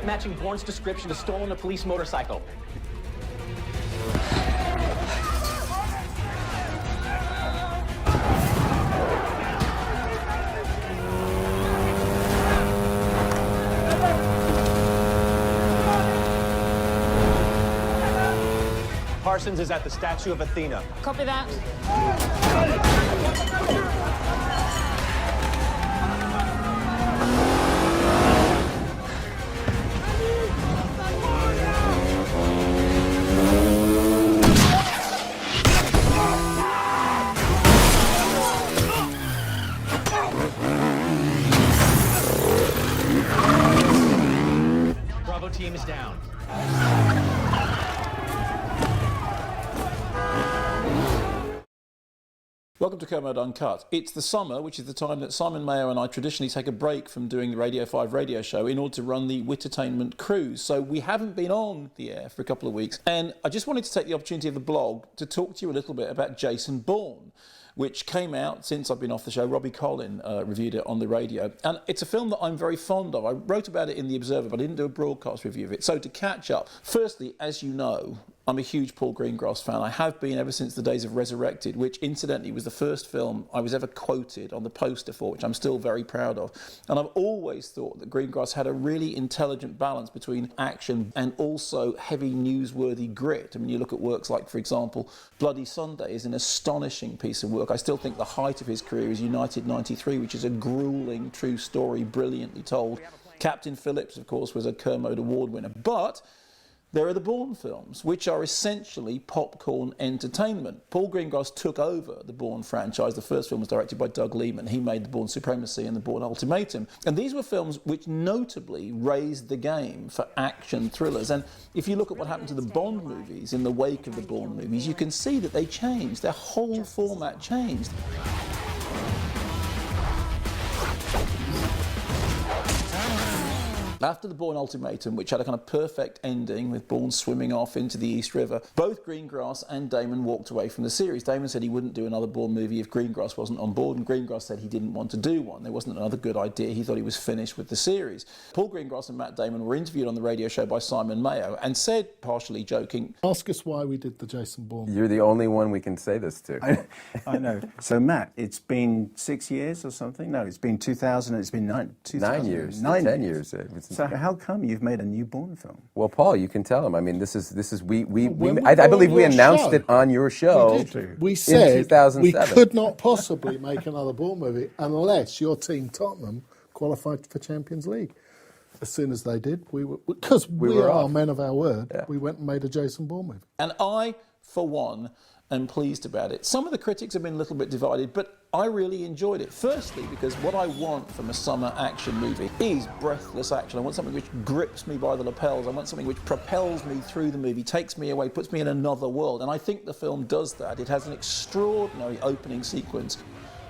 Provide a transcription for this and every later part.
suspect matching Bourne's description to stolen a police motorcycle. Parsons is at the statue of Athena. Copy that. Bravo team is down. Welcome to Kermode Uncut. It's the summer, which is the time that Simon Mayo and I traditionally take a break from doing the Radio 5 radio show in order to run the Wittertainment cruise. So we haven't been on the air for a couple of weeks. And I just wanted to take the opportunity of the blog to talk to you a little bit about Jason Bourne, which came out since I've been off the show. Robbie Collin reviewed it on the radio. And it's a film that I'm very fond of. I wrote about it in The Observer, but I didn't do a broadcast review of it. So to catch up, firstly, as you know, I'm a huge Paul Greengrass fan. I have been ever since the days of Resurrected, which incidentally was the first film I was ever quoted on the poster for, which I'm still very proud of. And I've always thought that Greengrass had a really intelligent balance between action and also heavy newsworthy grit. I mean, you look at works like, for example, Bloody Sunday is an astonishing piece of work. I still think the height of his career is United 93, which is a grueling true story, brilliantly told. Captain Phillips, of course, was a Kermode Award winner. But there are the Bourne films, which are essentially popcorn entertainment. Paul Greengrass took over the Bourne franchise. The first film was directed by Doug Liman. He made The Bourne Supremacy and The Bourne Ultimatum. And these were films which notably raised the game for action thrillers. And if you look at what happened to the Bond movies in the wake of the Bourne movies, you can see that they changed. Their whole format changed. After the Bourne Ultimatum, which had a kind of perfect ending with Bourne swimming off into the East River, both Greengrass and Damon walked away from the series. Damon said he wouldn't do another Bourne movie if Greengrass wasn't on board, and Greengrass said he didn't want to do one. There wasn't another good idea. He thought he was finished with the series. Paul Greengrass and Matt Damon were interviewed on the radio show by Simon Mayo and said, partially joking, "Ask us why we did the Jason Bourne." You're the only one we can say this to. I know. So, Matt, it's been 6 years or something? No, it's been 2000. It's been 9 years. 10 years. So how come you've made a new Bourne film? Well, Paul, you can tell him. I mean, this is I believe we announced it on your show. We said in 2007. we could not possibly make another Bourne movie unless your team Tottenham qualified for Champions League. As soon as they did, because we are men of our word, we went and made a Jason Bourne movie. And I, for one, am pleased about it. Some of the critics have been a little bit divided, but I really enjoyed it. Firstly, because what I want from a summer action movie is breathless action. I want something which grips me by the lapels. I want something which propels me through the movie, takes me away, puts me in another world. And I think the film does that. It has an extraordinary opening sequence,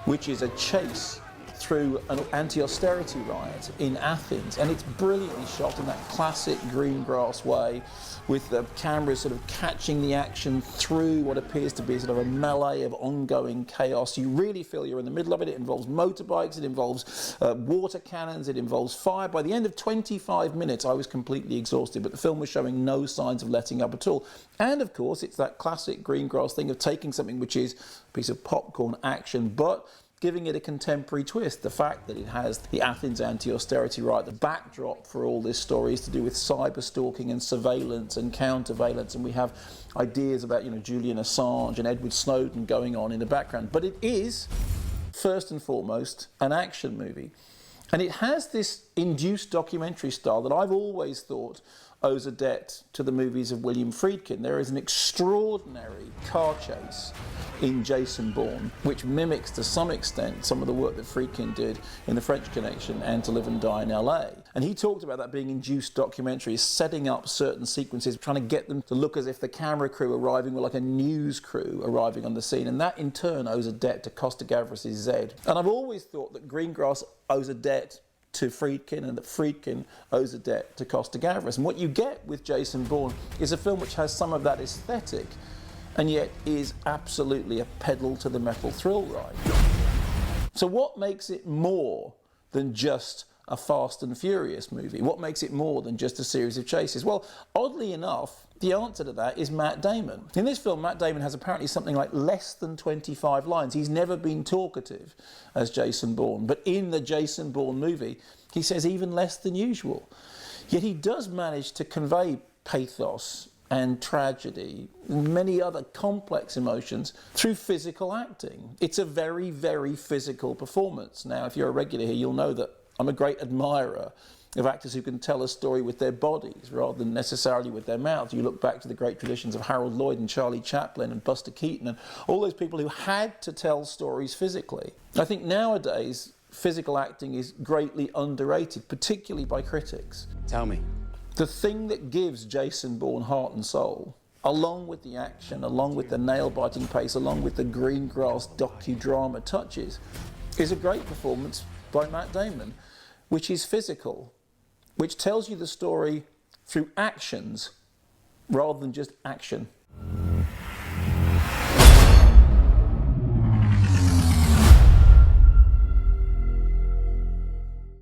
which is a chase through an anti-austerity riot in Athens, and it's brilliantly shot in that classic Greengrass way, with the camera sort of catching the action through what appears to be sort of a melee of ongoing chaos. You really feel you're in the middle of it. It involves motorbikes, it involves water cannons, it involves fire. By the end of 25 minutes, I was completely exhausted, but the film was showing no signs of letting up at all. And of course, it's that classic Greengrass thing of taking something which is a piece of popcorn action, but giving it a contemporary twist. The fact that it has the Athens anti-austerity riot, the backdrop for all this story is to do with cyber stalking and surveillance and counterveillance, and we have ideas about, Julian Assange and Edward Snowden going on in the background. But it is, first and foremost, an action movie. And it has this induced documentary style that I've always thought owes a debt to the movies of William Friedkin. There is an extraordinary car chase in Jason Bourne, which mimics to some extent some of the work that Friedkin did in The French Connection and To Live and Die in LA. And he talked about that being induced documentaries, setting up certain sequences, trying to get them to look as if the camera crew arriving were like a news crew arriving on the scene. And that in turn owes a debt to Costa Gavras' Zed. And I've always thought that Greengrass owes a debt to Friedkin, and that Friedkin owes a debt to Costa Gavras. And what you get with Jason Bourne is a film which has some of that aesthetic, and yet is absolutely a pedal to the metal thrill ride. So what makes it more than just a Fast and Furious movie? What makes it more than just a series of chases? Well, oddly enough, the answer to that is Matt Damon. In this film, Matt Damon has apparently something like less than 25 lines. He's never been talkative as Jason Bourne, but in the Jason Bourne movie, he says even less than usual. Yet he does manage to convey pathos and tragedy and many other complex emotions through physical acting. It's a very, very physical performance. Now, if you're a regular here, you'll know that I'm a great admirer of actors who can tell a story with their bodies rather than necessarily with their mouths. You look back to the great traditions of Harold Lloyd and Charlie Chaplin and Buster Keaton and all those people who had to tell stories physically. I think nowadays physical acting is greatly underrated, particularly by critics. Tell me. The thing that gives Jason Bourne heart and soul, along with the action, along with the nail-biting pace, along with the Greengrass docudrama touches, is a great performance by Matt Damon, which is physical, which tells you the story through actions rather than just action.